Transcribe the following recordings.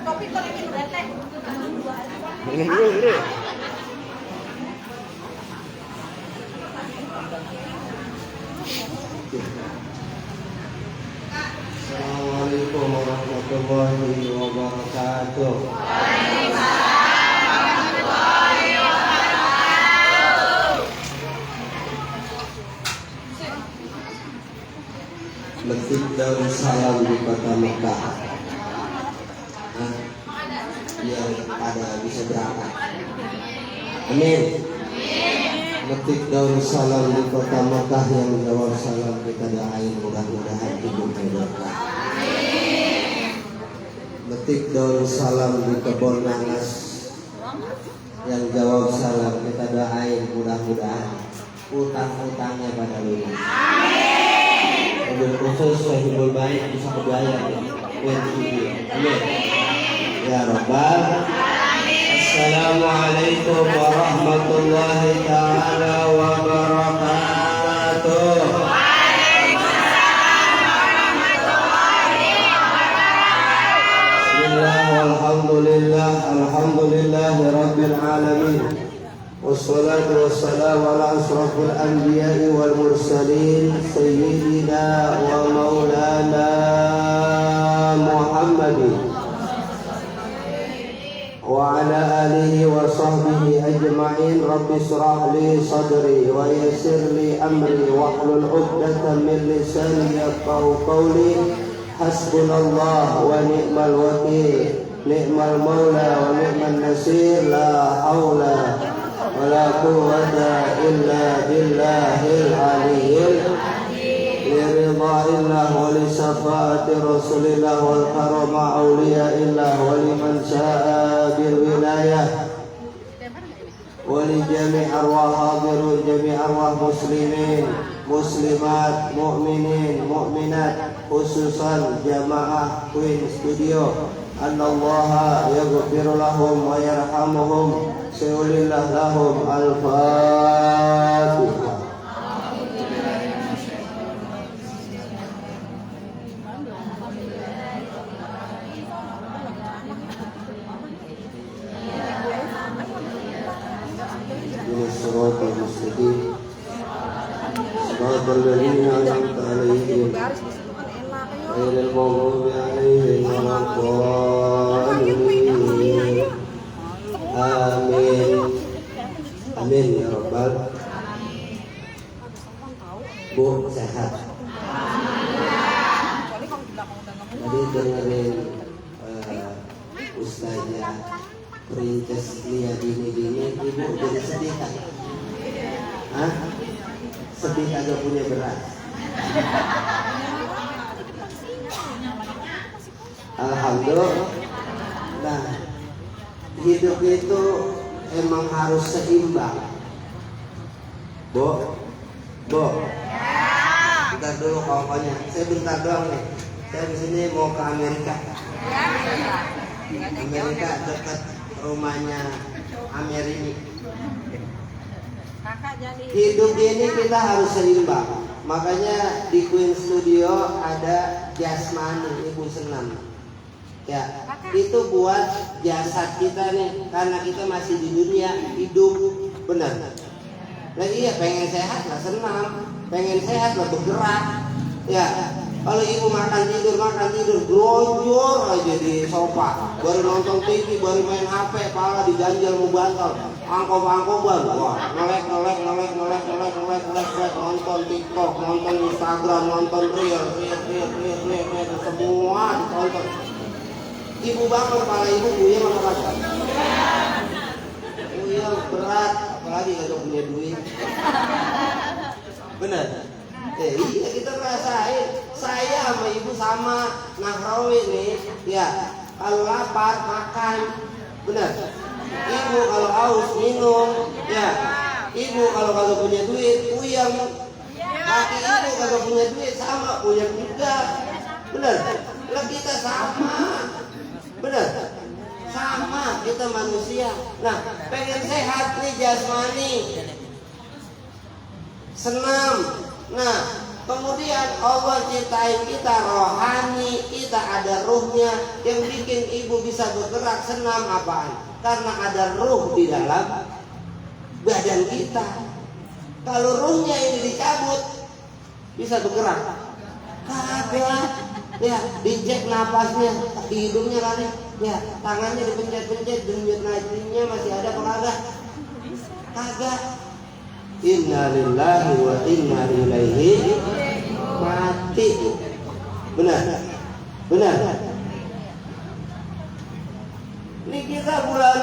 Minum dulu. Assalamualaikum warahmatullahi wabarakatuh. Letik daun salam di kota Mekah. Biar pada bisa berangkat. Amin. Letik daun salam di kota Mekah, yang jawab salam kita doain mudah-mudahan hidupnya berkah. Letik daun salam di kebun nanas, yang jawab salam kita doain mudah-mudahan utang-utangnya pada lunas. Mobil khusus Sahibul Baik bisa kebayar ya. Amin. Ya Rabbal. Assalamualaikum warahmatullahi ta'ala wabarakatuh. Bismillah walhamdulillah, alhamdulillahi rabbil alamin. Wassalatu wassalamu ala asrafil anbiya'i wal mursalin, sayyidina wa maulana Muhammadin wa ala alihi wa sahbihi ajma'in. Rabbi shrah li sadri wa yassir li amri wahlul 'uqdatam min lisani yafqahu qawli. Hasbunallah wa ni'mal wakil, ni'mal maula wa ni'man nasir. La haula wa la quwwata illa billahil aliyyil liridha'illah wa li syafaati rasulillah wal karama awliyaillah wa liman sya'a bil wilayah wa li jami' arwah hadirun jami' arwah muslimin muslimat mu'minin mu'minat, khususan jamaah Queen Studio. Anallaha yaghfiru lahum wa yarhamuhum, sayulillah lahum. Al-Fatihah. Siratal mustaqim, siratal ladzina an'amta 'alaihim, ghairil maghdubi 'alaihim waladdallin. Amin. Amin ya Rabbal. Bu sehat. Tadi dengerin Ustazah Princess Lia Dini, ibu jadi sedih kan? Hah? Sedih kagak punya beras? Alhamdulillah. Nah, hidup itu emang harus seimbang. Bo, bentar dulu pokoknya. Saya bentar doang nih. Saya di sini mau ke Amerika. Amerika dekat rumahnya Amerika. Hidup ini kita harus seimbang. Makanya di Queen Studio ada jasmani, ibu senam. Ya, itu buat jasad kita nih, karena kita masih di dunia hidup, benar. Nah iya, pengen sehat lah senam, pengen sehat lah bergerak. Ya, kalau ibu makan tidur, gelonjor aja di sofa, baru nonton TV, baru main HP, pala diganjal mau bantal, angkop-angkopan, wah, nolek, nonton TikTok, nonton Instagram, nonton Reel, semua ditonton. Ibu bangun, kepala ibu puyeng apa kagak? Puyeng berat, apalagi kalau punya duit. Bener? Iya kita rasain. Saya sama ibu sama Nahrawi nih, ya kalau lapar makan, bener. Ibu kalau haus minum, ya. Ibu kalau punya duit puyeng. Kaki ibu kalau punya duit sama puyeng juga, bener. Lah kita sama. Benar, sama kita manusia. Nah, pengen sehat nih jasmani, senam. Nah, Kemudian Allah ciptain kita rohani, kita ada ruhnya. Yang bikin ibu bisa bergerak senam apaan? Karena ada ruh di dalam badan kita. Kalau ruhnya ini dicabut, bisa bergerak? Kagak. Ya, dicek napasnya di hidungnya kali. Ya, tangannya dipencet-pencet, denyut nadinya masih ada apa kagak? Kagak. Inna lillahi wa inna ilaihi mati. Benar. Benar. Ini kita bulan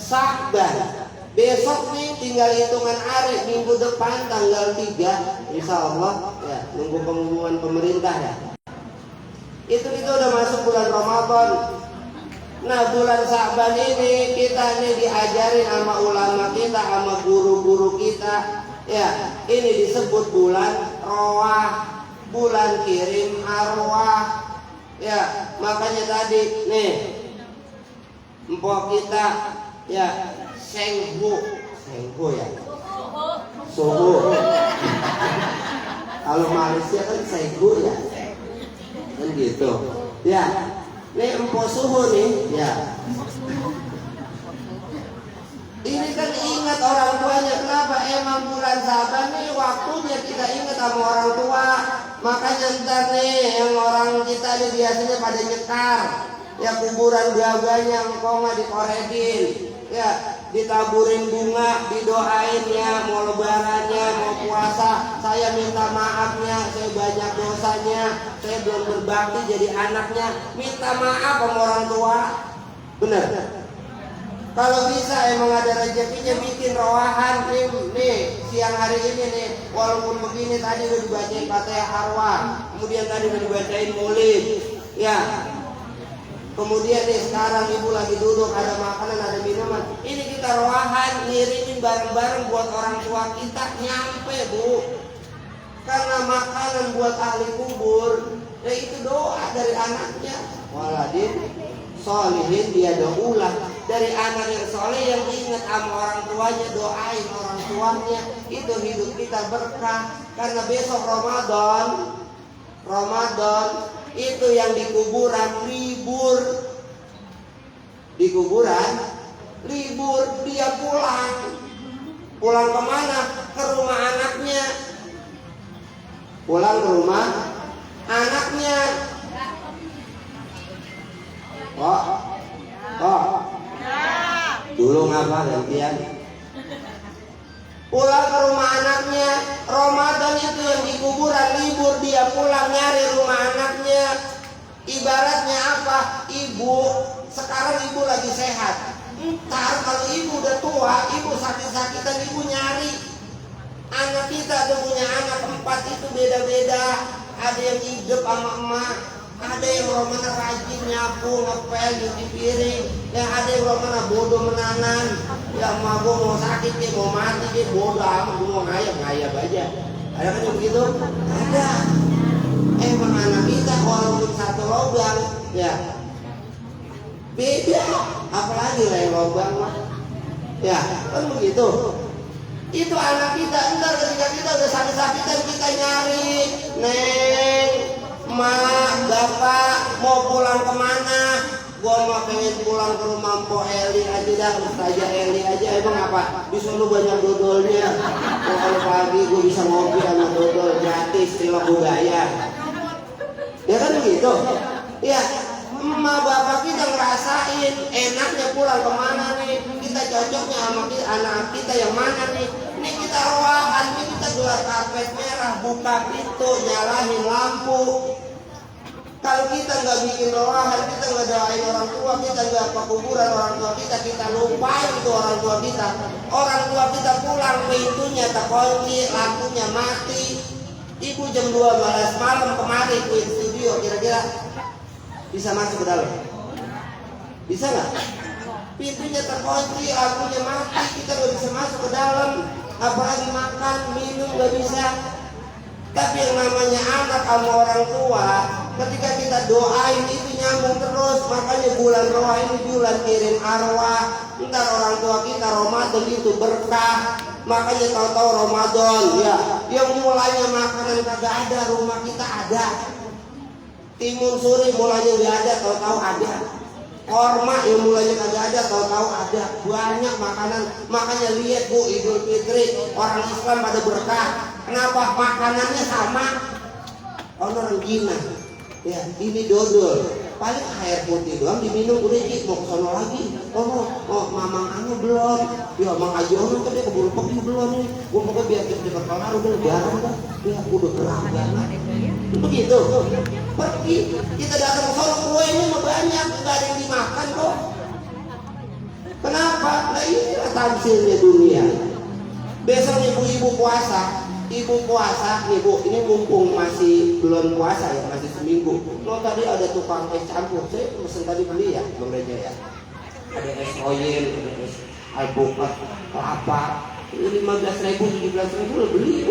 Sya'ban. Besok nih tinggal hitungan hari, minggu depan tanggal 3 insya Allah ya, nunggu pengumuman pemerintah ya. Itu kita udah masuk bulan Ramadan. Nah bulan Sya'ban ini kita nih diajarin sama ulama kita, sama guru-guru kita. Ya, ini disebut bulan Roah, bulan kirim arwah. Ya, makanya tadi nih empok kita ya Senghu ya, suhu. Kalau Malaysia kan Senghu ya, kan gitu. Ya, ini empok suhu nih, ya. Ini kan ingat orang tuanya. Kenapa? Emang bulan Sya'ban nih waktunya kita ingat sama orang tua. Makanya ntar nih yang orang kita nih biasanya pada nyekar. Ya kuburan buah-buahnya engkau mah dikoredin. Ya ditaburin bunga, didoain ya, mau lebarannya, mau puasa. Saya minta maafnya, saya banyak dosanya, saya belum berbakti jadi anaknya. Minta maaf sama orang tua. Benar. Kalau bisa emang ada rezekinya bikin roahan nih siang hari ini nih. Walaupun begini tadi udah dibacain Fatihah arwah, kemudian tadi udah dibacain maulid. Ya. Kemudian nih sekarang ibu lagi duduk, ada makanan, ada minuman. Ini kita roahan, ngirimin bareng-bareng buat orang tua kita nyampe bu. Karena makanan buat ahli kubur, ya itu doa dari anaknya. Waladin solihin dia ulah dari anak yang soleh yang ingat sama orang tuanya, doain orang tuanya. Itu hidup kita berkah. Karena besok Ramadan itu yang di kuburan libur. Di kuburan libur, dia pulang kemana? Ke rumah anaknya. Pulang ke rumah anaknya. Dulu ngapa gantian? Pulang ke rumah anaknya. Ramadan itu yang di kuburan libur, dia pulang nyari rumah anaknya. Ibaratnya apa? Ibu, sekarang ibu lagi sehat. Ntar kalau ibu udah tua, ibu sakit-sakitan, ibu nyari. Anak kita ada punya anak 4 itu beda-beda. Ada yang hidup sama emak, ada yang romana rajin nyapu, ngepel, nyuci piring. Yang ada yang romana bodoh menanan. Ya emak gua mau sakit dia, mau mati dia, bodoh amat, gua mau ngayap aja. Ada kan yang begitu? Ada. Emang anak kita walaupun satu lubang, ya beda. Apalagi lain lubang mah. Ya kan begitu. Itu anak kita, entar ketika kita udah sakit-sakitan kita nyari, neng, mak, bapak mau pulang kemana? Gua mah pengen pulang ke rumah Mpok Eli aja dah, Ustazah Eli aja. Emang apa? Di sono banyak dodolnya. Kalau pagi gua bisa ngopi sama dodol gratis, istilah budaya. Ya kan begitu? Ya, emak bapak kita ngerasain enaknya pulang kemana nih? Kita cocoknya sama anak kita yang mana nih? Ini kita roahan, ini kita gelar karpet merah, buka pintu, nyalahin lampu. Kalau kita nggak bikin roahan, kita nggak doain orang tua, kita nggak ke kuburan orang tua kita lupain itu orang tua kita. Orang tua kita pulang, pintunya terkunci, lampunya mati. Ibu jam 12 malam kemarin Queen Studio, kira-kira bisa masuk ke dalam? Bisa nggak? Pintunya terkunci, lampunya mati, kita nggak bisa masuk ke dalam. Apalagi makan, minum nggak bisa. Tapi yang namanya anak sama orang tua, ketika kita doain itu nyambung terus. Makanya bulan roh ini bulan kirim arwah. Ntar orang tua kita Ramadan itu berkah. Makanya tahu-tahu Ramadan ya, yang mulai mulanya makanan kagak ada, rumah kita ada. Timun suri mulanya nggak ada, tahu-tahu ada. Korma yang mulanya kagak ada, tahu-tahu ada. Banyak makanan. Makanya lihat Bu, Idul Fitri orang Islam pada berkah. Kenapa? Makanannya sama. Orang Cina, ya ini dodol. Paling air putih doang diminum udah mau kesana lagi. Mamang anu belum. Ya Mang Aji orang kan dia keburu pergi belum nih. Gua pokoknya biar cepet kelar udah lebaran dah. Ya udah kelar banget. Begitu. Pergi. Kita datang ke sana kuenya mah banyak, enggak ada yang dimakan kok. Kenapa? Nah inilah tamsilnya dunia. Besok ibu-ibu puasa. Ibu puasa nih Bu, ini mumpung masih belum puasa ya, masih seminggu. Tadi ada tukang es campur, saya pesen tadi beli ya, Bang Reja ya. Ada es oyen, ada es alpukat, kelapa. Ini 15.000, 17.000 lo beli.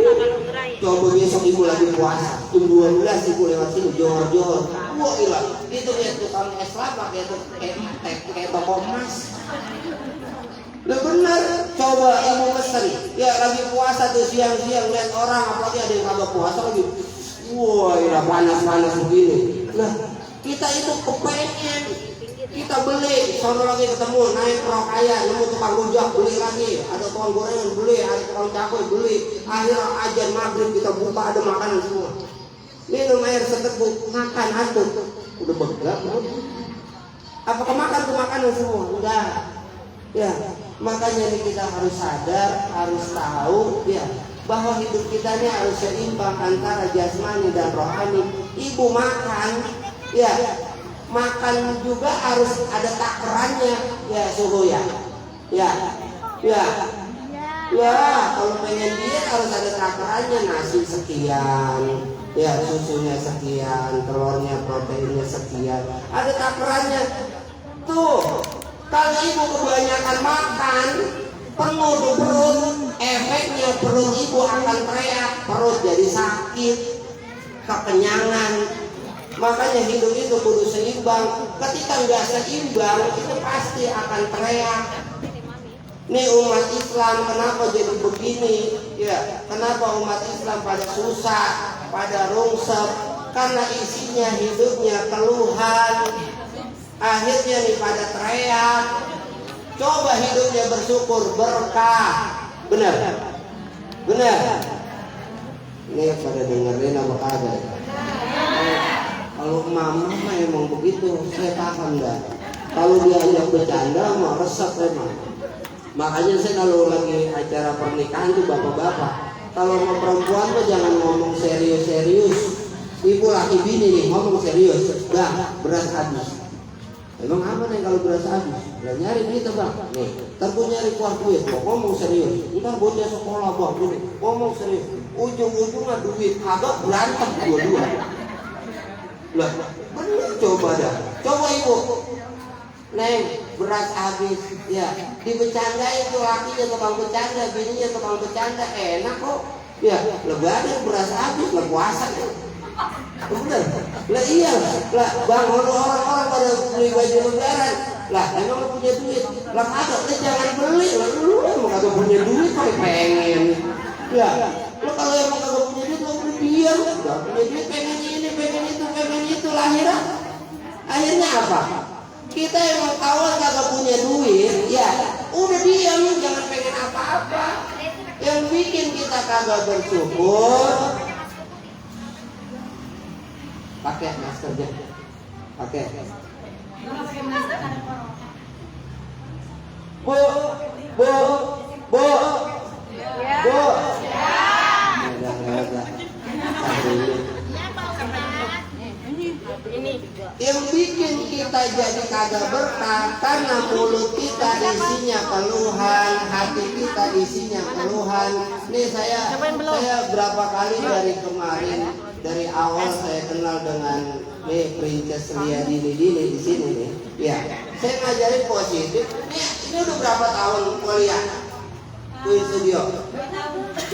Coba besok ibu lagi puasa, jam 12 ibu lewat sini, jor-jor. Wah gila, itu lihat tukang es lapa kayak toko emas. Lah bener, coba ibu mesen. Ya lagi puasa tuh siang-siang lihat orang, apalagi ada yang kagak puasa lagi. Wah, ya panas-panas begini. Nah, kita itu kepengen. Kita beli, sono lagi ketemu naik perahu kaya, nemu tukang rujak beli lagi, ada tukang gorengan beli, ada tukang cabai beli. Akhirnya ajan maghrib kita buka ada makanan semua. Minum air seteguk, makan atuh. Udah begak, apa kemakan tuh makanan semua? Enggak. Ya, makanya nih kita harus sadar, harus tahu ya bahwa hidup kita ini harus seimbang antara jasmani dan rohani. Ibu makan, ya makan juga harus ada takarannya, ya suhu ya, ya kalau pengen diet harus ada takarannya, nasi sekian, ya susunya sekian, telurnya proteinnya sekian, ada takarannya tuh. Kalau ibu kebanyakan makan, penuh tuh perut, efeknya perut ibu akan teriak, perut jadi sakit, kekenyangan. Makanya hidup itu kudu seimbang. Ketika nggak seimbang, itu pasti akan teriak. Nih umat Islam kenapa jadi begini? Ya, kenapa umat Islam pada susah, pada rungsep? Karena isinya hidupnya keluhan. Akhirnya nih pada teriak. Coba hidupnya bersyukur, berkah. Benar? Ini pada dengerin apa kagak? Kalau mama mah emang begitu, saya paham dah. Kalau dia ajak bercanda mah resep emang. Makanya saya kalau lagi acara pernikahan tuh bapak-bapak, kalau mau perempuan tuh jangan ngomong serius-serius. Ibu laki bini nih ngomong serius, beras habis. Emang apa nih kalau beras habis? Lah nyari duit bang. Nih, ntar gue nyari kuah duit. Ngomong serius. Ntar bocah sekolah bang. Gini, ngomong serius. Ujung-ujungnya duit agak berantem dua-dua. Lah, bener coba dah. Coba ibu. Neng, beras habis. Ya, dibecandain tuh lakinya tukang bercanda, bininya tukang bercanda. Enak kok. Ya, lebaran beras habis lah puasa. Bener, lah iya lah bang, orang-orang pada beli baju lebaran, lah emang lu punya duit, lah kagak, lah jangan beli, lah lu emang kagak punya duit, kok pengen, ya, lu kalau emang kagak punya duit, lu udah diam, gak punya duit, pengen ini, pengen itu, akhirnya apa? Kita emang kawan kagak punya duit, ya, udah diam, jangan pengen apa-apa, yang bikin kita kagak bersyukur. Pakai maskernya, pakai. Bu. Yang bikin kita jadi kagak berkah karena mulut kita isinya keluhan, hati kita isinya keluhan. Nih saya berapa kali dari kemarin, dari awal saya kenal dengan nih Princess Lia Dini di sini nih. Ya, saya ngajarin positif. Ini udah berapa tahun kuliah? Queen Studio.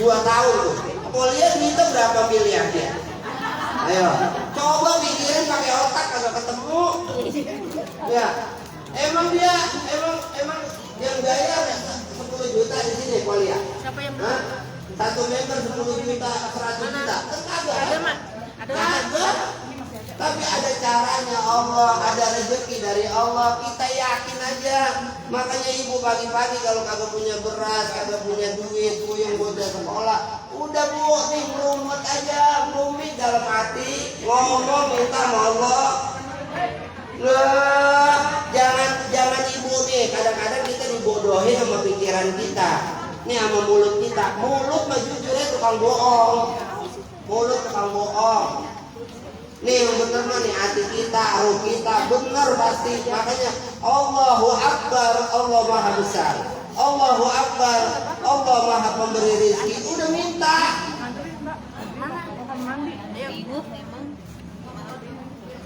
2 tahun tuh. Kuliah kita berapa miliar dia? Ayo, coba pikirin pakai otak kagak ketemu. Ya, emang yang bayar 10 juta di sini kuliah. Siapa yang Hah? Satu member 10 juta, 100 juta. Kagak. Tapi ada caranya Allah, ada rezeki dari Allah. Kita yakin aja. Makanya ibu pagi-pagi kalau kagak punya beras, kagak punya duit, puyeng buat sekolah, udah bu, nih merumit aja, merumit dalam hati, ngomong minta sama Allah. Lah, jangan ibu nih. Kadang-kadang kita dibodohin sama pikiran kita, nih sama mulut kita. Mulut mah jujurnya tukang bohong. Mulut tukang bohong. Nih yang bener mah nih hati kita, ruh kita bener pasti. Makanya Allahu Akbar, Allah Maha Besar. Allahu Akbar, Allah Maha Pemberi rezeki. Udah minta.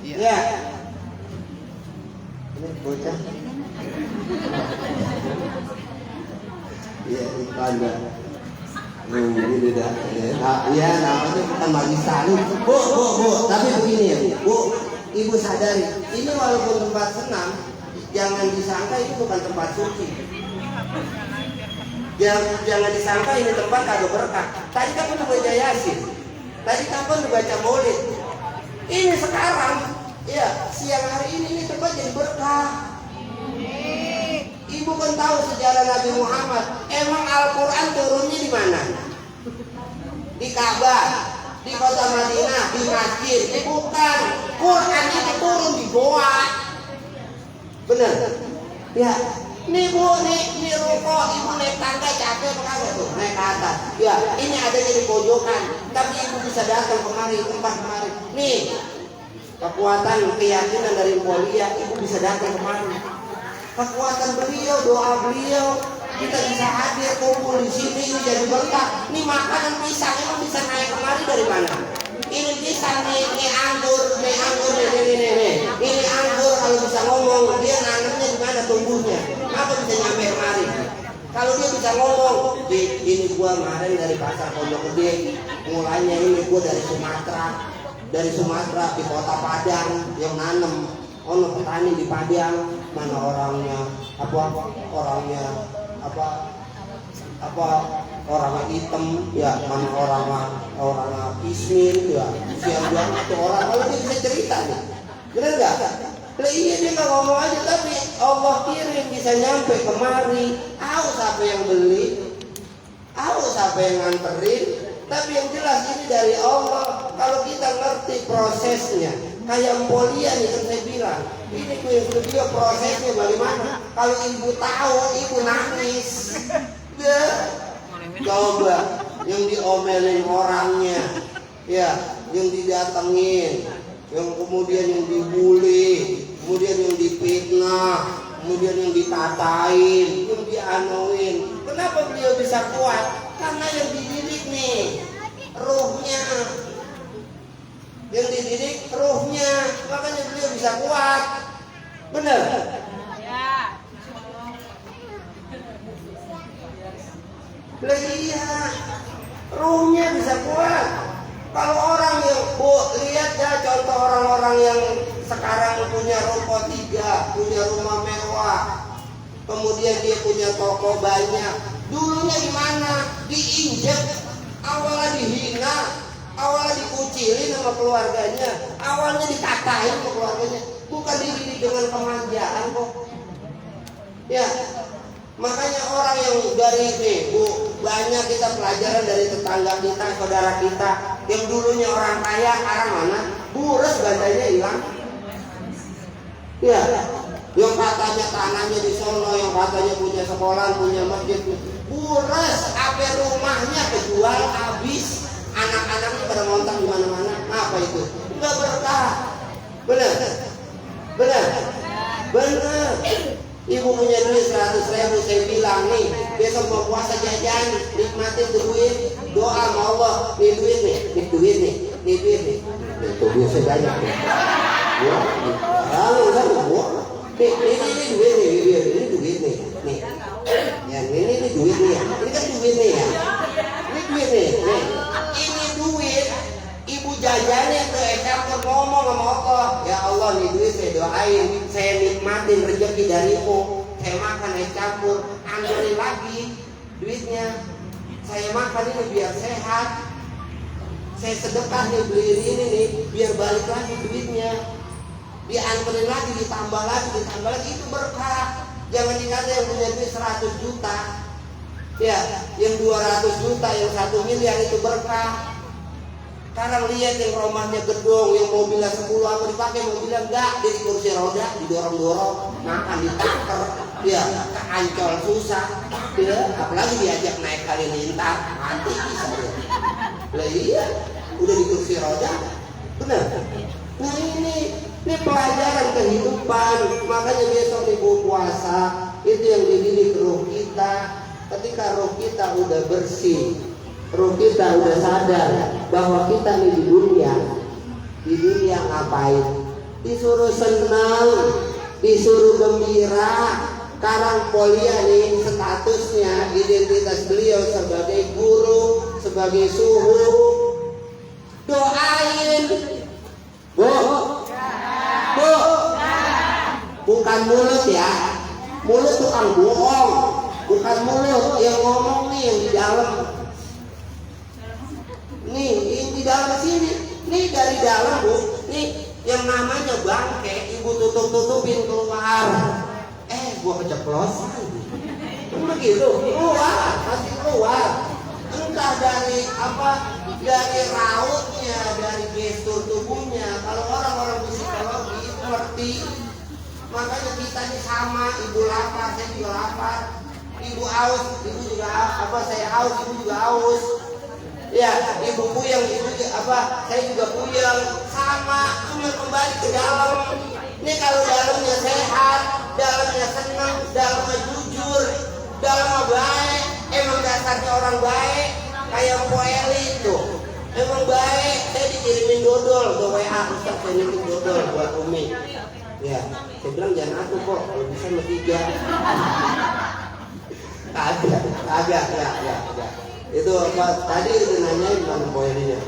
Ya. Ini bocah. Iya iklan dah. Ini dah. Ya namanya bukan magistrali. Bu. Tapi begini ya, Bu. Ibu sadari, ini walaupun tempat senam, jangan disangka ini bukan tempat suci. Jangan disangka ini tempat kagak berkah. Tadi kan udah baca Yasin. Tadi kan udah baca Maulid. Ini sekarang, ya siang hari ini tempat jadi berkah. Ibu kan tahu sejarah Nabi Muhammad. Emang Al-Quran turunnya di mana? Di Ka'bah, di kota Madinah, di masjid. Bukan. Quran itu turun di goa. Bener? Ya. Nih bu, nih ruko, ibu naik tangga capek apa kagak tuh? Naik ke atas. Ya, ini adanya di pojokan. Tapi ibu bisa datang kemari, tempat kemari. Nih, kekuatan keyakinan dari Mulia, ibu bisa datang kemari. Kekuatan beliau, doa beliau, kita bisa hadir kumpul di sini, ini jadi berkah. Ini makanan pisang emang bisa naik kemari dari mana? Ini pisang nih anggur, nih. Ini anggur kalau bisa ngomong, dia nanamnya di mana tumbuhnya? Apa bisa nyampe kemari? Kalau dia bisa ngomong, ini gua kemarin dari pasar Pondok Gede, mulanya ini gua dari Sumatera di kota Padang yang nanem. Ono petani di Padang, mana orangnya orang hitam, ya mana orang Ismin, ya siang banget tuh orang. Kalau dia bisa cerita nih, bener nggak? Lah iya dia nggak ngomong aja, tapi Allah kirim bisa nyampe kemari. Tahu siapa yang beli, tahu siapa yang nganterin, tapi yang jelas ini dari Allah. Kalau kita ngerti prosesnya, kayak Polia nih kan saya bilang, ini gue yang video prosesnya bagaimana. Kalau ibu tahu, ibu nangis. Coba yang diomelin orangnya, ya, yang didatengin, yang kemudian yang dibully, kemudian yang difitnah, kemudian yang dikatain, yang dianuin. Kenapa beliau bisa kuat? Karena yang dididik nih, ruhnya. Yang dididik ruhnya, makanya beliau bisa kuat. Benar? Ya. Iya, ruhnya bisa kuat. Kalau orang yang lihat ya contoh orang-orang yang sekarang punya ruko 3, punya rumah mewah, kemudian dia punya toko banyak. Dulunya gimana? Diinjek, awalnya dihina, awalnya dikucilin sama keluarganya, awalnya dikatain sama keluarganya, bukan dididik dengan kemanjaan kok. Ya, makanya orang yang dari ini, Bu, banyak kita pelajaran dari tetangga kita, saudara kita, yang dulunya orang kaya, sekarang mana? Buras gandanya hilang. Ya, yang katanya tanahnya di sono, yang katanya punya sekolah, punya masjid, buras, apa rumahnya kejual habis. Anak-anaknya pada ngontang di mana-mana. Apa itu? Enggak berkah. Benar? Ibu punya duit 100.000, saya bilang nih, besok mau puasa jajan, nikmatin duit, doa sama Allah. Nih duit nih. Itu duit saya banyak nih. Ya, ini duit nih. Nih, yang ini duit nih ya. Ini kan duit nih ya. Ini duit nih. Ini duit, ibu jajannya tuh campur ngomong sama Allah. Ya Allah, nih duit saya doain, saya nikmatin rezeki darimu. Saya makan campur, anggurin lagi duitnya. saya makan ini biar sehat, saya sedekah nih beli ini nih biar balik lagi duitnya, dianterin lagi, ditambah lagi, itu berkah. Jangan dikata yang punya duit 100 juta, ya, yang 200 juta, yang 1 miliar itu berkah. Sekarang lihat yang rumahnya gedung, yang mobilnya 10 apa dipakai, mobilnya enggak, dia di kursi roda, didorong-dorong, makan ditaker, ya, ke Ancol susah, ya, apalagi diajak naik Halilintar, mati bisa dia. Lah iya, udah di kursi roda, benar. Nah ini pelajaran kehidupan. Makanya besok ibu puasa itu yang dididik roh kita. Ketika roh kita udah bersih, roh kita udah sadar bahwa kita nih di dunia ngapain? Disuruh senang, disuruh gembira. Sekarang Polia nih statusnya, identitas beliau sebagai guru, sebagai suhu. Doain, Bu, bukan mulut ya, mulut tukang bohong, bukan mulut yang ngomong nih yang di dalam. Nih, yang di dalam sini, nih dari dalam Bu, nih yang namanya bangke, ibu tutupin keluar. Gua keceplosan. Begitu, keluar, pasti keluar. Entah dari apa, dari rautnya, dari gestur tubuhnya. Kalau orang-orang psikologi itu ngerti. Makanya kita ini sama, ibu lapar, saya juga lapar. Ibu haus, ibu juga saya haus, ibu juga haus. Ya, ibu puyeng, ibu juga saya juga puyeng. Sama, cuma kembali ke dalam. Ini kalau dalamnya sehat, dalamnya senang, dalamnya jujur, dalamnya baik, emang dasarnya orang baik, kayak Poeli itu, emang baik. Saya dikirimin dodol ke WA, Ustaz, saya nitip dodol buat Umi. Ya, saya bilang jangan aku kok, kalau bisa sama 3. Agak. Itu apa? Tadi udah nanyain mana Poelinya.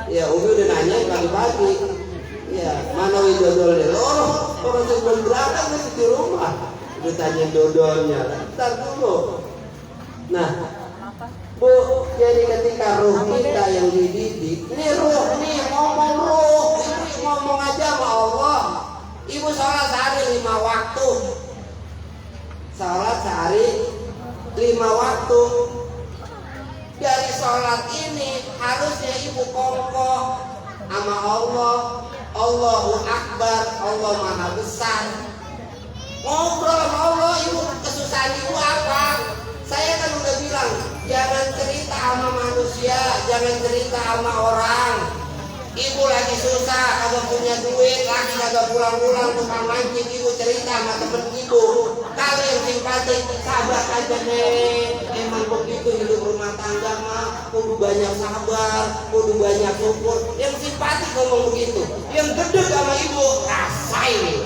Ya, Umi udah nanyain pagi-pagi. Ya, mana dodolnya? Orang sebelum berangkat masih di rumah. Udah tanya dodolnya. Ntar dulu. Nah, Bu, jadi ketika roh kita yang dididik, ini roh, nih ngomong roh, ibu ngomong aja sama Allah. Ibu sholat sehari 5 waktu. Sholat sehari 5 waktu. Dari sholat ini harusnya ibu kokoh sama Allah. Allahu Akbar, Allah Maha Besar. Ngobrol sama Allah, ibu kesusahan ibu apa? Saya kan udah bilang, jangan cerita sama manusia, jangan cerita sama orang. Ibu lagi susah, kagak punya duit, lagi kagak pulang-pulang, tukang mancing, ibu cerita sama temen ibu. Kalau yang simpati, sabar aja nih. Emang begitu hidup rumah tangga mah, kudu banyak sabar, kudu banyak syukur. Yang simpati ngomong begitu, yang gede sama ibu, rasain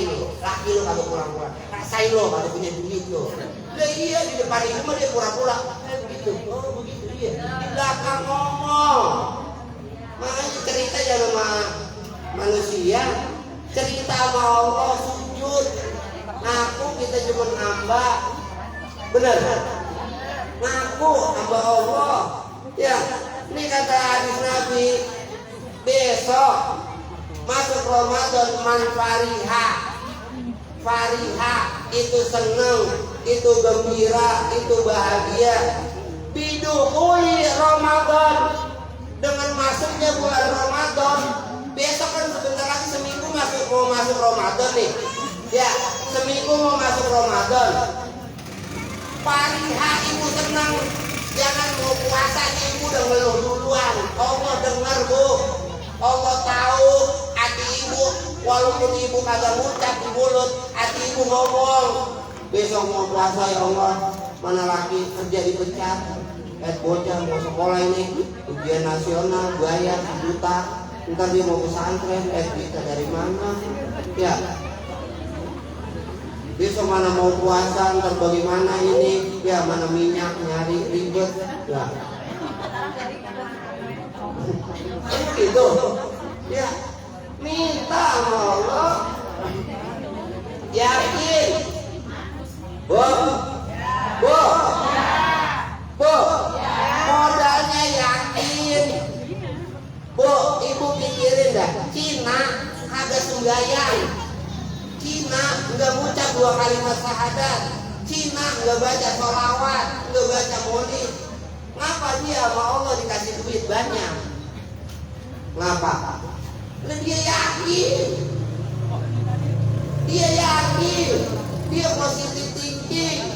lo, laki lo kagak pulang-pulang, rasain lo kagak punya duit lo. Lah iya, di depan ibu mah dia pura-pura, begitu, oh begitu iya. Di belakang ngomong. Makanya cerita ya sama manusia, cerita sama Allah, sujud. Ngaku kita cuma nambah, benar? Ngaku hamba Allah. Ya, ini kata hadis Nabi, besok masuk Ramadan man fariha. Fariha itu senang, itu gembira, itu bahagia. Biduhuli Ramadan, dengan masuknya bulan Ramadan. Besok kan sebentar lagi seminggu mau masuk Ramadan nih. Ya, seminggu mau masuk Ramadan. Fariha ibu senang. Jangan mau puasa ibu udah ngeluh duluan. Allah dengar Bu. Allah tahu hati ibu. Walaupun ibu kagak ngucap di mulut, hati ibu ngomong. Besok mau puasa ya Allah. Mana lagi kerja dipecat. Bocah mau sekolah ini ujian nasional bayar 1 juta, ntar dia mau pesantren, bisa dari mana? Ya, besok mana mau puasa, ntar bagaimana ini? Ya, mana minyak nyari ribet, ya. Itu, ya, minta sama Allah, yakin, Bu. ibu pikirin dah. Cina kagak sembahyang. Cina nggak ngucap 2 kalimat syahadat. Cina nggak baca sholawat, nggak baca maulid. Ngapa dia sama Allah dikasih duit banyak? Ngapa? Dia yakin. Dia yakin. Dia positif thinking.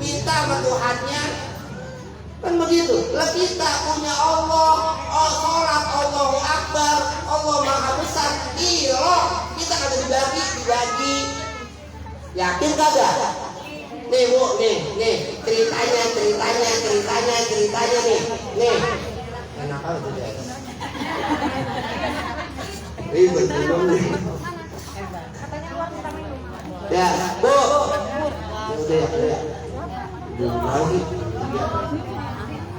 Minta sama Tuhannya. Kan begitu. Lah kita punya Allah. Oh, sholat Allahu Akbar. Allah Maha Besar. Iya. Kita kagak dibagi. Yakin kagak? Nih bu, nih ceritanya nih. Enak aja tuh guys. Ribet belum nih. Ya, bu. Udah. Belum lagi.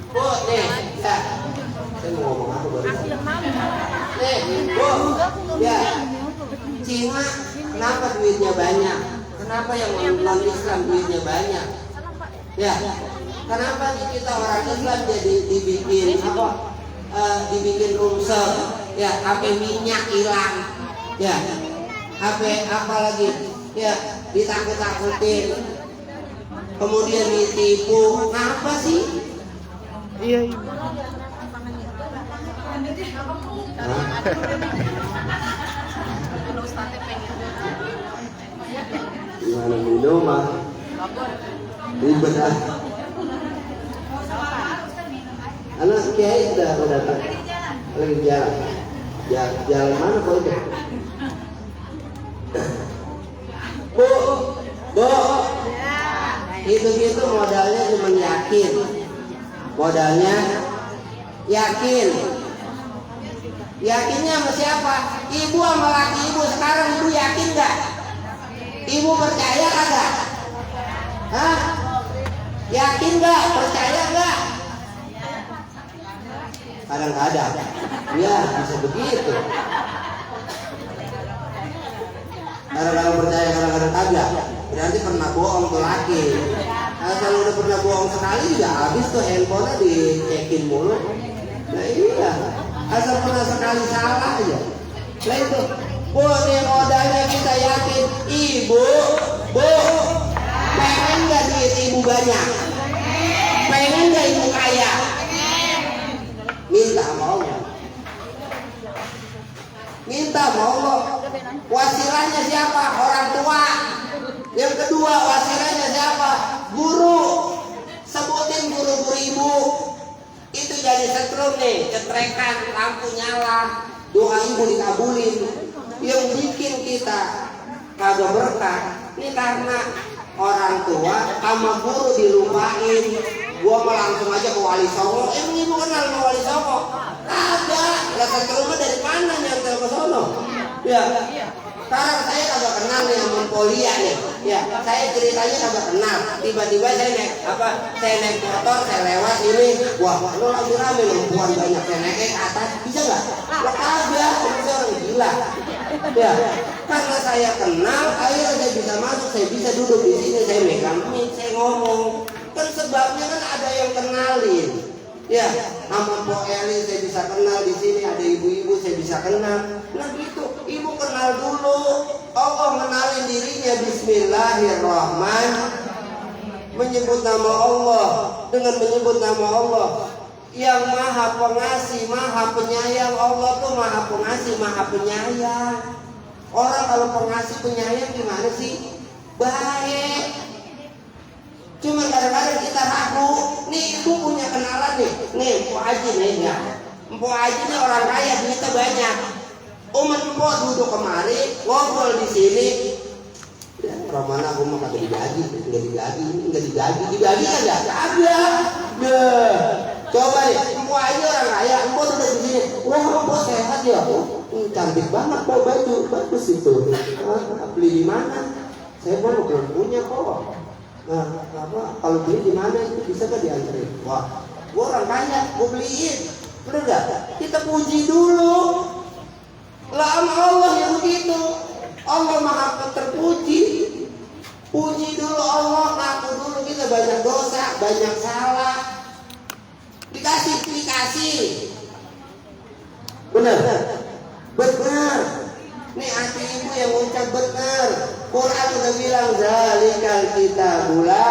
Bu, nih, ya. Saya mau ngomong apa baru? Nih, bu. Ya. Cina, kenapa duitnya banyak? Kenapa yang non-Islam duitnya banyak? Ya, kenapa kita orang Islam jadi dibikin apa? Dibikin rumsel, ya, HP minyak hilang, ya, HP apa lagi? Ya, ditakut-takutin, kemudian ditipu. Kenapa sih? Iya. Gimana minum mah? Ribet ah. Anak kiai udah datang. Lagi jalan. Jalan mana kok itu? Bu. Itu modalnya cuma yakin. Modalnya yakin. Yakinnya sama siapa? Ibu sama laki ibu sekarang ibu yakin nggak? Ibu percaya kagak? Hah? Yakin nggak? Percaya nggak? Kadang-kadang. Ya bisa begitu. Kadang-kadang percaya, kadang-kadang kagak. Berarti pernah bohong tuh laki. Nah, kalau udah pernah bohong sekali ya habis tuh handphonenya dicekin mulu. Nah iya. Asal pernah sekali salah aja. Nah itu, bu, nih modalnya kita yakin. Ibu, bu, pengen gak duit ibu banyak? Pengen gak ibu kaya? Minta sama Allah. Minta sama Allah. Wasilahnya siapa? Orang tua. Yang kedua, wasilahnya siapa? Guru. Sebutin guru-guru ibu. Itu jadi setrum nih, cetrekan, lampu nyala, doa ibu dikabulin. Yang bikin kita kagak berkah ini karena orang tua sama guru dilupain. Gua mah langsung aja ke Wali Songo. Ibu kenal sama Wali Songo? Kagak. Lah setrumnya dari mana nyantel ke sono? Ya. Sekarang saya kagak kenal nih sama Polia nih. Ya, saya ceritanya kagak kenal. Tiba-tiba saya naik motor, saya lewat ini. Wah, lo lagi rame perempuan banyak, saya naik ke atas. Bisa nggak? Lo kagak, saya orang gila. Ya, karena saya kenal, akhirnya saya bisa masuk, saya bisa duduk di sini, saya megang mic, saya ngomong. Kan sebabnya kan ada yang kenalin. Ya, sama Po Eli saya bisa kenal di sini, ada ibu-ibu saya bisa kenal. Nah gitu, ibu kenal dulu. Allah mengenalin dirinya Bismillahirrahmanirrahim. Menyebut nama Allah. Dengan menyebut nama Allah yang maha pengasih, maha penyayang. Allah tuh maha pengasih, maha penyayang. Orang kalau pengasih penyayang gimana sih? Baik. Cuma kadang-kadang kita ragu. Nih ibu punya kenalan nih. Nih Mpok Haji nih ya. Mpok Haji nih orang kaya, duitnya banyak. Mpok duduk kemari, ngobrol di sini. Ya, Romana aku mah kagak digaji, enggak digaji aja. Kagak. Deh. Coba nih, Mpok Haji orang kaya, Mpok duduk di sini. Wah, Mpok sehat ya. Cantik banget Mpok, baju bagus itu. Beli di mana? Saya belum punya kok. Nah, kalau beli di mana itu bisa gak dianterin? Wah, gua orang kaya, gua beliin. Bener gak? Kita puji dulu. Lah sama Allah yang begitu. Allah maha terpuji. Puji dulu Allah, ngaku dulu kita banyak dosa, banyak salah. Dikasih. Benar? Benar. Nih hati ibu yang ucap benar. Quran udah bilang zalikal kitabul la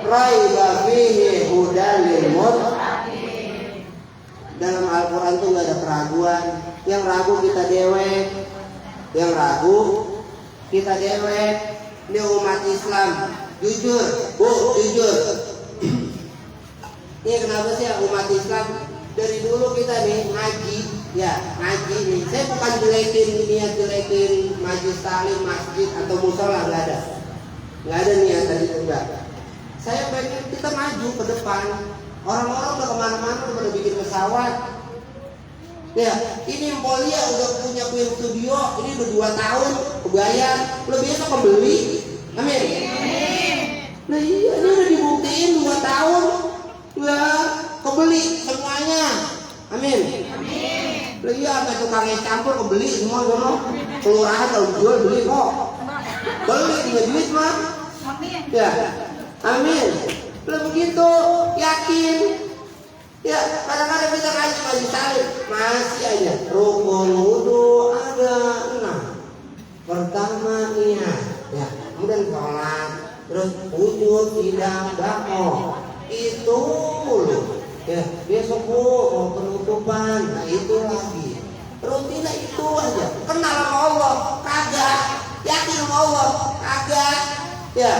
raiba fihi hudal lil muttaqin. Dalam Al-Quran tuh nggak ada keraguan. Yang ragu kita dewek. Yang ragu kita dewek. Ini umat Islam. Jujur, bu, jujur. Ini kenapa sih umat Islam dari dulu kita nih ngaji, ya ngaji nih. Saya bukan jelekin majelis taklim, masjid atau musola, nggak ada niat tadi enggak. Saya pengen kita maju ke depan. Orang-orang udah kemana-mana, udah bikin pesawat. Ya, ini Empolia udah punya Queen Studio, ini udah 2 tahun, kebayar, lebih besok kebeli. Amin. Nah iya, ini udah dibuktiin 2 tahun, udah kebeli semuanya. Amin. Lah iya, sampai tukang es campur kebeli semua sono. Kelurahan kalau jual beli kok. Beli punya duit mah. Ya, amin. Lah begitu, yakin. Ya, kadang-kadang kita ngaji salim masih aja rukun wudu ada 6. Pertama niat, ya, kemudian sholat, terus wujud tidak bako itu dulu. Ya, besok mau penutupan, nah itu lagi. Rutinnya itu aja. Kenal sama Allah, kagak. Yakin sama Allah, kagak. Ya,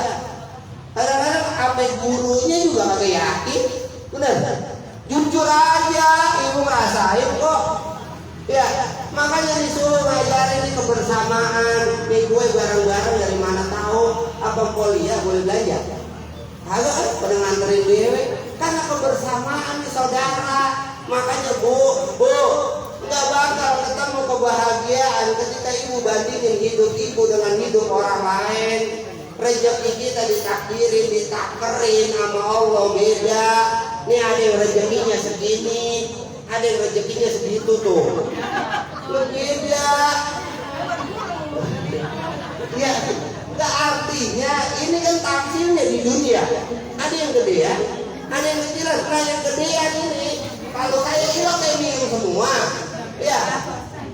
kadang-kadang sampai gurunya juga kagak yakin. Benar. Jujur aja, ibu ngerasain kok. Ya, makanya disuruh ngajarin ini kebersamaan. Nih gue bareng-bareng dari mana tahu apa kuliah boleh belajar. Kagak pada nganterin dewe. Karena kebersamaan nih saudara. Makanya bu, nggak bakal ketemu kebahagiaan ketika ibu bandingin hidup ibu dengan hidup orang lain. Rezeki kita ditakdirin, ditakerin sama Allah beda. Nih ada yang rezekinya segini, ada yang rezekinya segitu tuh. Lu beda. Ya, nggak artinya ini kan tafsirnya di dunia. Ada yang gedean, ada yang kecilan. Nah yang gedean ini, kalau saya hilang kayak minum semua, ya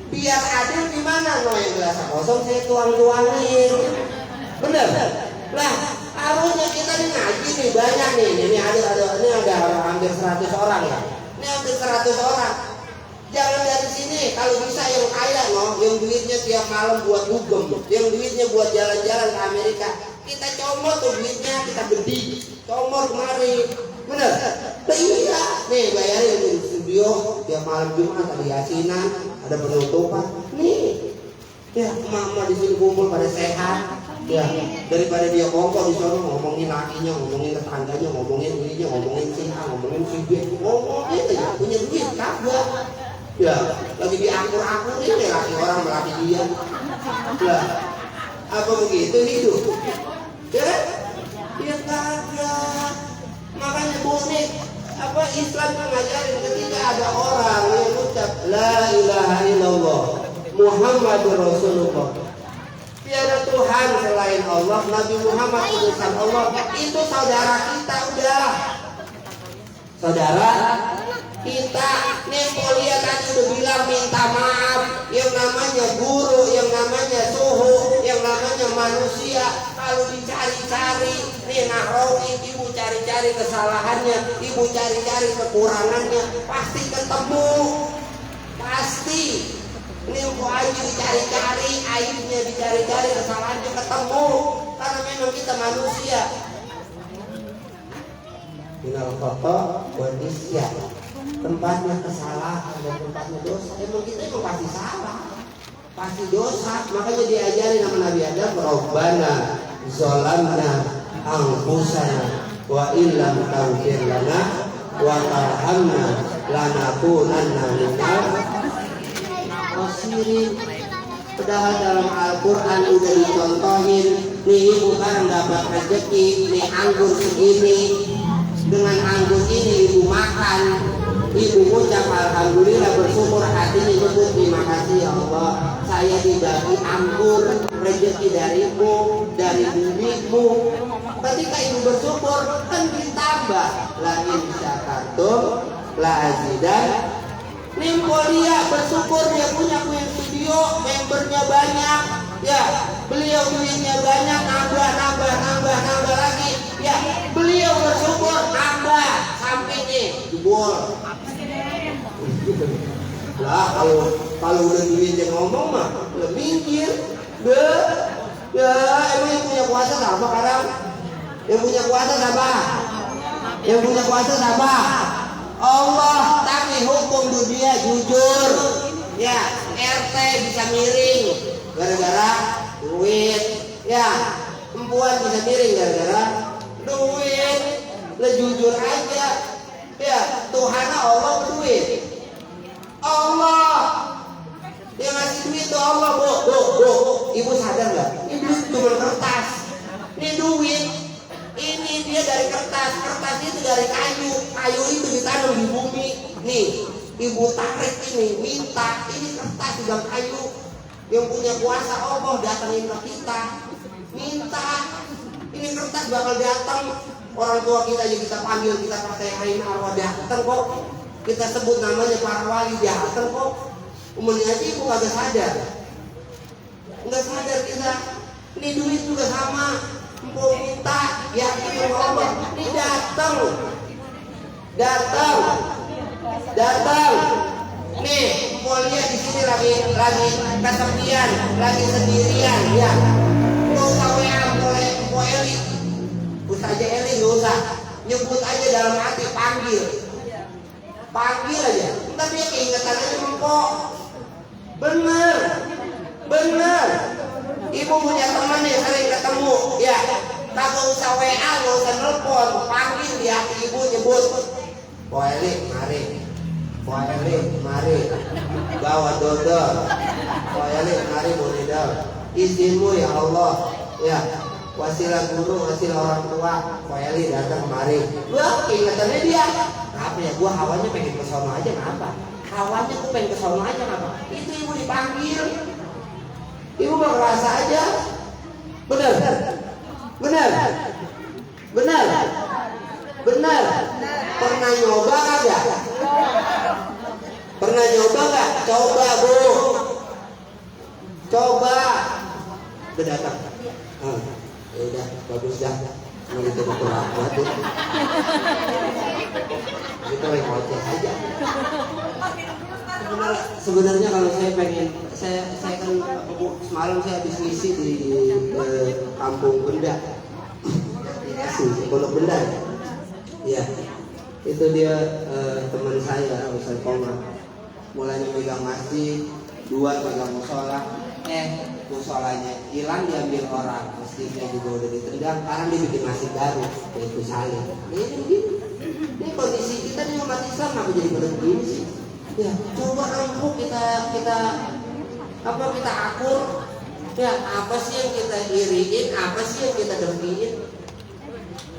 biar adil gimana? No yang gelas kosong saya tuang-tuangin. Bener? Lah harusnya kita nih ngaji nih banyak nih. Ini ada hampir 100 orang ya. Ini hampir 100 orang. Jangan dari sini kalau bisa yang kaya loh, yang duitnya tiap malam buat dugem, yang duitnya buat jalan-jalan ke Amerika. Kita comot tuh duitnya, kita bedik, comot kemari. Bener? Nah, iya. Nih bayarin di studio tiap malam Jumat ada yasinan, ada penutupan. Nih. Ya, mama di sini kumpul pada sehat. Ya, daripada dia kongkol di sana ngomongin lakinya, ngomongin tetangganya, ngomongin ininya, ngomongin si A, ngomongin si B, ngomongin aja punya duit kagak. Ya, lagi diakur-akurin ya laki orang melaki dia. Lah, apa begitu hidup? Ya, dia kagak. Makanya nih, apa Islam mengajarin ketika ada orang yang ucap la ilaha illallah Muhammadur Rasulullah. Tiada Tuhan selain Allah, Nabi Muhammad utusan Allah, itu saudara kita udah. Saudara kita, nih Polia tadi udah bilang minta maaf. Yang namanya guru, yang namanya suhu, yang namanya manusia, kalau dicari-cari, nih Nahrawi, ibu cari-cari kesalahannya, ibu cari-cari kekurangannya, pasti ketemu, pasti. Ini untuk aja dicari-cari, aibnya dicari-cari, kesalahannya ketemu. Karena memang kita manusia. Minal khata wa nisyan. Tempatnya kesalahan dan tempatnya dosa. Emang kita emang pasti salah, pasti dosa. Makanya diajarin sama Nabi Adam, Rabbana zalamna anfusana wa illam taghfir lana wa tarhamna lanakunanna minal khasirin. Padahal dalam Al-Quran udah dicontohin, nih ibu kan dapat rezeki, nih anggur segini, dengan anggur ini ibu makan, ibu ucap alhamdulillah, bersyukur hatinya, nyebut terima kasih ya Allah, saya dibagi anggur rezeki darimu, dari bumimu. Ketika ibu bersyukur kan ditambah, la in syakartum la azidan. Nih Polia bersyukur banyak, ya beliau duitnya banyak, nambah lagi, ya beliau bersyukur nambah sampai nih jebol. Lah kalau udah duitnya ngomong mah udah minggir, ya emang yang punya kuasa siapa kadang? Yang punya kuasa siapa? Yang punya kuasa siapa? Allah. Tapi hukum dunia jujur. Ya, RT bisa miring gara-gara duit. Ya, perempuan bisa miring gara-gara duit. Lah jujur aja. Ya, Tuhan Allah berduit. Allah yang ngasih duit itu Allah, Bu. Ibu sadar nggak? Ini duit cuma kertas. Ini duit. Ini dia dari kertas. Kertas itu dari kayu. Kayu itu ditanam di bumi. Nih, ibu tarik ini, minta. Ini kertas juga kayu. Yang punya kuasa Allah datangin ke kita. Minta. Ini kertas bakal datang. Orang tua kita yang kita panggil, kita percayain arwah datang kok. Kita sebut namanya para wali datang kok. Umumnya aja ibu kagak sadar. Nggak sadar kita. Ini duit juga sama. Mau minta yakin sama Allah. Ini datang. Nih, mau lihat di sini lagi kesepian, lagi sendirian, ya. Nggak usah WA mau Eli. Usah aja Eli, nggak usah. Nyebut aja dalam hati, panggil aja. Ntar dia keingetan aja kok. Bener. Ibu punya teman yang sering ketemu, ya. Kagak usah WA, nggak usah nelpon, panggil di hati ibu, nyebut. Po Eli, mari. Bawa dodol. Po Eli, mari mau didol. Izinmu ya Allah, ya. Wasilah guru, wasilah orang tua. Po Eli datang kemari. Wah, keingetannya dia. Apa ya? Gua hawanya pengen ke sono aja, kenapa? Hawanya gua pengen ke sono aja, kenapa? Itu ibu dipanggil. Ibu mau ngerasa aja. Bener. Pernah nyoba kagak? Coba, Bu. Udah datang. Ya udah, bagus dah. Mau itu berapa tuh? Kita lagi ngoceh aja. Sebenarnya kalau saya pengen, saya kan semalam saya habis ngisi di Kampung Benda, Pondok Benda. Ya, itu dia teman saya Ustaz Komar. Mulanya megang masjid, 2 megang musola. Musolanya hilang diambil orang, masjidnya juga udah ditendang. Sekarang dia bikin masjid baru, yaitu Salim. Ini kondisi kita nih umat Islam apa jadi begini sih? Ya, coba rempuk kita akur. Ya, apa sih yang kita iriin, apa sih yang kita dengkiin?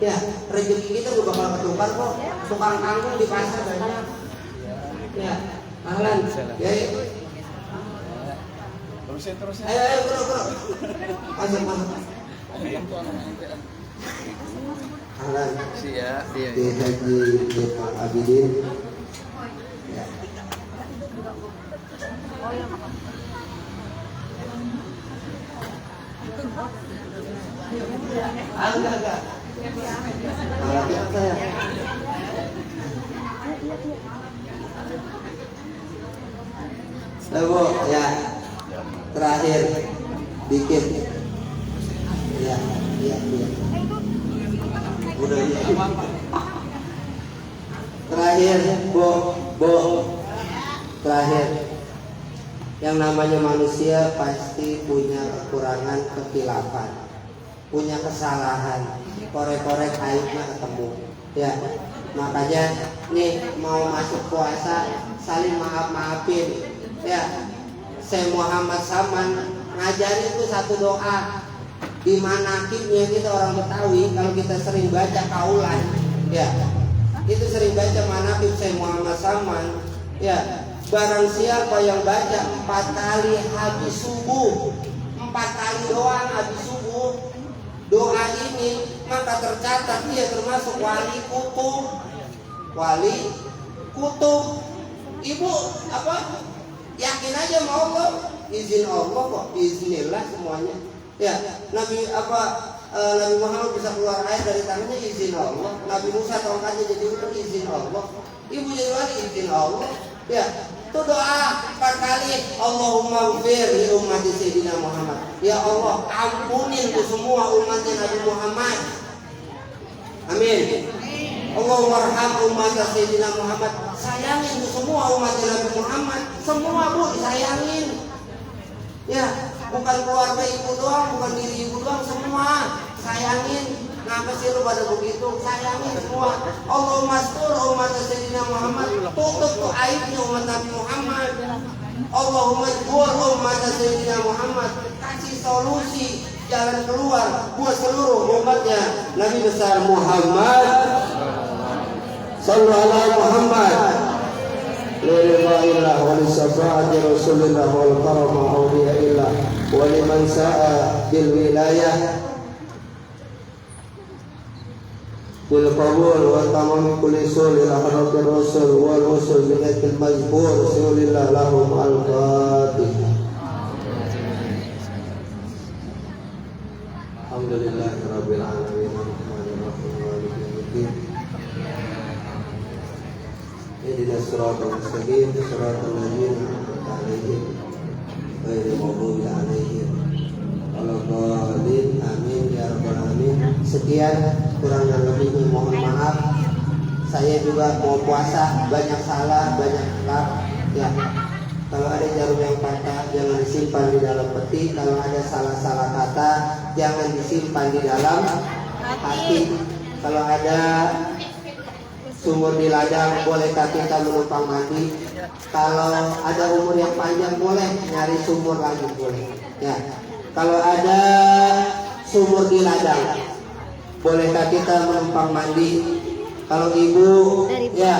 Ya, rezeki kita gak bakal ketukar kok. Tukang kangkung di pasar banyak. Ya, ahlan. Ya. Terusin. Ayo, bro. Masuk. Ahlan. Siap, dia. Di Haji Pak Abidin. Ya. Enggak. Malah kita ya. Bu, ya. Terakhir bikin. Ya. Udah ya. Terakhir, Bu. Terakhir. Yang namanya manusia pasti punya kekurangan, kekhilafan, punya kesalahan, korek-korek aibnya ketemu. Ya, makanya nih mau masuk puasa saling maafin. Ya, Syekh Muhammad Saman ngajarin itu satu doa di manakibnya kita orang Betawi. Kalau kita sering baca kaulan, ya, itu sering baca manakib Syekh Muhammad Saman. Ya, barang siapa yang baca 4 kali habis subuh, 4 kali doang habis subuh, doa ini maka tercatat dia termasuk wali kutub. Ibu Yakin aja sama Allah, izin Allah kok, Bismillah semuanya. Ya, Nabi Muhammad bisa keluar air dari tangannya izin Allah. Nabi Musa tongkatnya jadi ular izin Allah. Ibu jadi wali izin Allah. Ya, itu doa 4 kali. Allahumma ghfir li ummati Sayyidina Muhammad. Ya Allah, ampunin ke semua umatnya Nabi Muhammad. Amin. Allahumma arham umat Sayyidina Muhammad. Sayangin ke semua umatnya Nabi Muhammad. Semua Bu disayangin. Ya, bukan keluarga ibu doang, bukan diri ibu doang, semua sayangin. Kenapa sih lu pada begitu? Sayangin semua. Allahumma astur umat Sayyidina Muhammad. Tutup tuh aibnya umat Nabi Muhammad. Allahumma jbur umat Sayyidina Muhammad. Kasih solusi, jalan keluar buat seluruh umatnya Nabi besar Muhammad. Sallu ala Muhammad. Lillahi wa li syafaati Rasulillah wal karama awliyaillah wa liman sa'a bil wilayah bil qabul wa tamam kulli sul ila hadratir rasul wal usul bil majbur sallallahu lahum al fatihah. Alhamdulillahirabbil alamin arrahmanir rahim maliki yaumiddin. Ihdinas siratal mustaqim siratal ladzina an'amta 'alaihim ghairil maghdubi 'alaihim waladdallin. Amin ya rabbal alamin. Sekian, kurang dan lebihnya mohon maaf. Saya juga mau puasa, banyak salah, banyak hilaf. Ya, kalau ada jarum yang patah jangan disimpan di dalam peti. Kalau ada salah-salah kata jangan disimpan di dalam hati. Kalau ada sumur di ladang, bolehkah kita menumpang mandi? Kalau ada umur yang panjang boleh nyari sumur lagi boleh. Ya. Kalau ada sumur di ladang, bolehkah kita menumpang mandi? Kalau ibu, ya,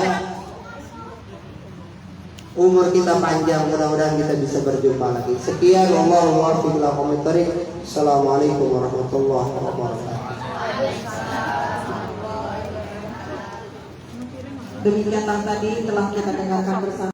umur kita panjang, mudah-mudahan kita bisa berjumpa lagi. Sekian, wallahu muwaffiq ila aqwamit thoriq. Assalamualaikum warahmatullahi wabarakatuh. Demikian tadi telah kita dengarkan bersama.